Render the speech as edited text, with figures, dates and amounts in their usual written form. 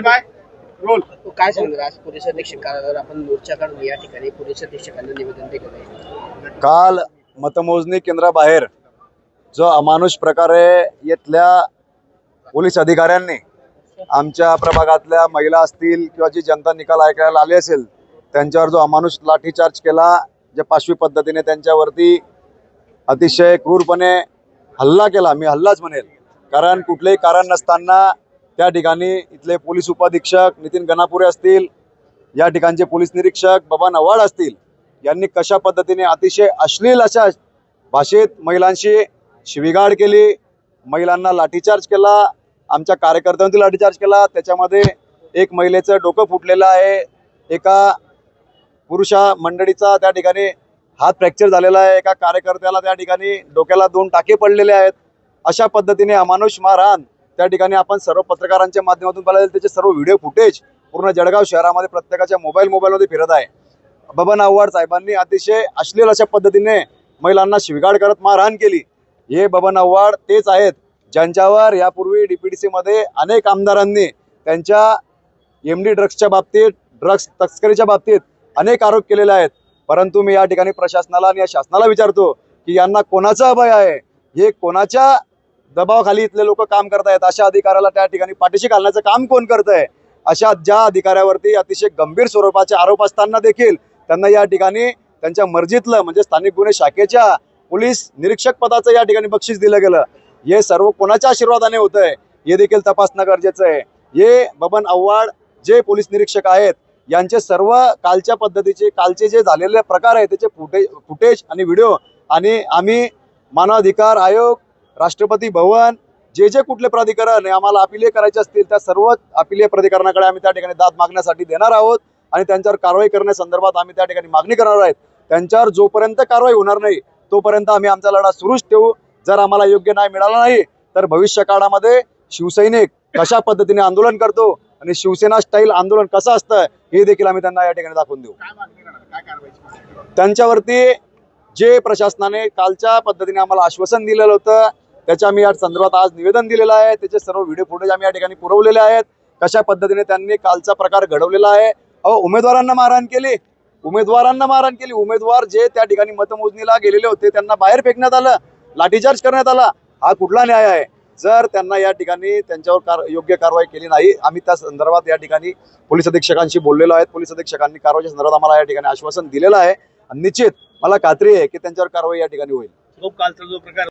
काय सांगणार आज पोलीस अधीक्षक कार्यालयावर आपण मोर्चा काढून या ठिकाणी पोलीस अधीक्षकांना निवेदन दिलं? काल मतमोजणी केंद्राबाहेर जो अमानुष प्रकारे येथल्या पोलीस अधिकाऱ्यांनी आमच्या प्रभागातल्या महिला असतील किंवा जी जनता निकाल ऐकायला आली असेल त्यांच्यावर जो अमानुष लाठीचार्ज केला, जे पाशवी पद्धतीने त्यांच्यावरती अतिशय क्रूरपणे हल्ला केला, मी हल्लाच म्हणेल, कारण कुठलेही कारण नसताना त्या ठिकाणी इथले पोलीस उपाधीक्षक नितीन गणापुरे असतील, या ठिकाणचे पोलीस निरीक्षक बबन आव्हाड असतील, यांनी कशा पद्धतीने अतिशय अश्लील अशा भाषेत महिलांशी शिवीगाळ केली, महिलांना लाठीचार्ज केला, आमच्या कार्यकर्त्यांवरती लाठीचार्ज केला। त्याच्यामध्ये एक महिलेचं डोकं फुटलेलं आहे, एका पुरुषा मंडळीचा त्या ठिकाणी हात फ्रॅक्चर झालेला आहे, एका कार्यकर्त्याला त्या ठिकाणी डोक्याला 2 टाके पडलेले आहेत। अशा पद्धतीने अमानुष मारहाण त्या ठिकाणी आपण सर्व पत्रकारांच्या माध्यमातून पाहिलं, त्याचे सर्व व्हिडिओ फुटेज पूर्ण जळगाव शहरामध्ये प्रत्येकाच्या मोबाईलमध्ये फिरत आहे। बबन आव्हाड साहेबांनी अतिशय अश्लील अशा पद्धतीने महिलांना शिवीगाळ करत मारहाण केली। हे बबन आव्हाड तेच आहेत ज्यांच्यावर यापूर्वी डीपीडीसी मध्ये अनेक आमदारांनी त्यांच्या एमडी ड्रग्सच्या बाबतीत, ड्रग्स तस्करीच्या बाबतीत अनेक आरोप केलेले आहेत। परंतु मी या ठिकाणी प्रशासनाला आणि या शासनाला विचारतो की यांना कोणाचा अभय आहे, हे कोणाच्या दबावाखाली इथले लोक काम करतायत, अशा अधिकाऱ्याला त्या ठिकाणी पाठीशी घालण्याचं काम कोण करतंय? अशा ज्या अधिकाऱ्यावरती अतिशय गंभीर स्वरूपाचे आरोप असताना देखील त्यांना या ठिकाणी त्यांच्या मर्जीतलं म्हणजे स्थानिक गुन्हे शाखेच्या पोलीस निरीक्षक पदाचं या ठिकाणी बक्षीस दिलं गेलं। हे सर्व कोणाच्या आशीर्वादाने होतंय हे देखील तपासणं गरजेचं आहे। हे बबन आव्हाड जे पोलीस निरीक्षक आहेत यांचे सर्व कालच्या पद्धतीचे कालचे जे झालेले प्रकार आहेत त्याचे फुटेज आणि व्हिडिओ आणि आम्ही मानवाधिकार आयोग, राष्ट्रपती भवन, जे कुठले प्राधिकरण आम्हाला अपिले करायचे असतील त्या सर्व अपिलीय प्राधिकरणाकडे आम्ही त्या ठिकाणी दाद मागण्यासाठी देणार आहोत आणि त्यांच्यावर कारवाई करण्यासंदर्भात आम्ही त्या ठिकाणी मागणी करणार आहोत। त्यांच्यावर जोपर्यंत कारवाई होणार नाही तोपर्यंत आम्ही आमचा लढा सुरूच ठेवू। जर आम्हाला योग्य न्याय मिळाला नाही तर भविष्य काळामध्ये शिवसैनिक कशा पद्धतीने आंदोलन करतो आणि शिवसेना स्टाईल आंदोलन कसं असतं हे देखील आम्ही त्यांना या ठिकाणी दाखवून देऊ। त्यांच्यावरती जे प्रशासनाने कालच्या पद्धतीने आम्हाला आश्वासन दिलेलं होतं त्याच्या आम्ही या संदर्भात आज निवेदन दिलेलं आहे। त्याचे सर्व व्हिडिओ फुटेज आम्ही या ठिकाणी पुरवलेले आहेत, कशा पद्धतीने त्यांनी कालचा प्रकार घडवलेला आहे। उमेदवारांना मारहाण केली, उमेदवार जे त्या ठिकाणी मतमोजणीला गेलेले होते त्यांना बाहेर फेकण्यात आलं, लाठीचार्ज करण्यात आला, हा कुठला न्याय आहे? जर त्यांना या ठिकाणी त्यांच्यावर योग्य कारवाई केली नाही, आम्ही त्या संदर्भात या ठिकाणी पोलीस अधीक्षकांशी बोललेलो आहे। पोलीस अधीक्षकांनी कारवाईच्या संदर्भात आम्हाला या ठिकाणी आश्वासन दिलेलं आहे। निश्चित मला खात्री आहे की त्यांच्यावर कारवाई या ठिकाणी होईल। कालचा जो प्रकार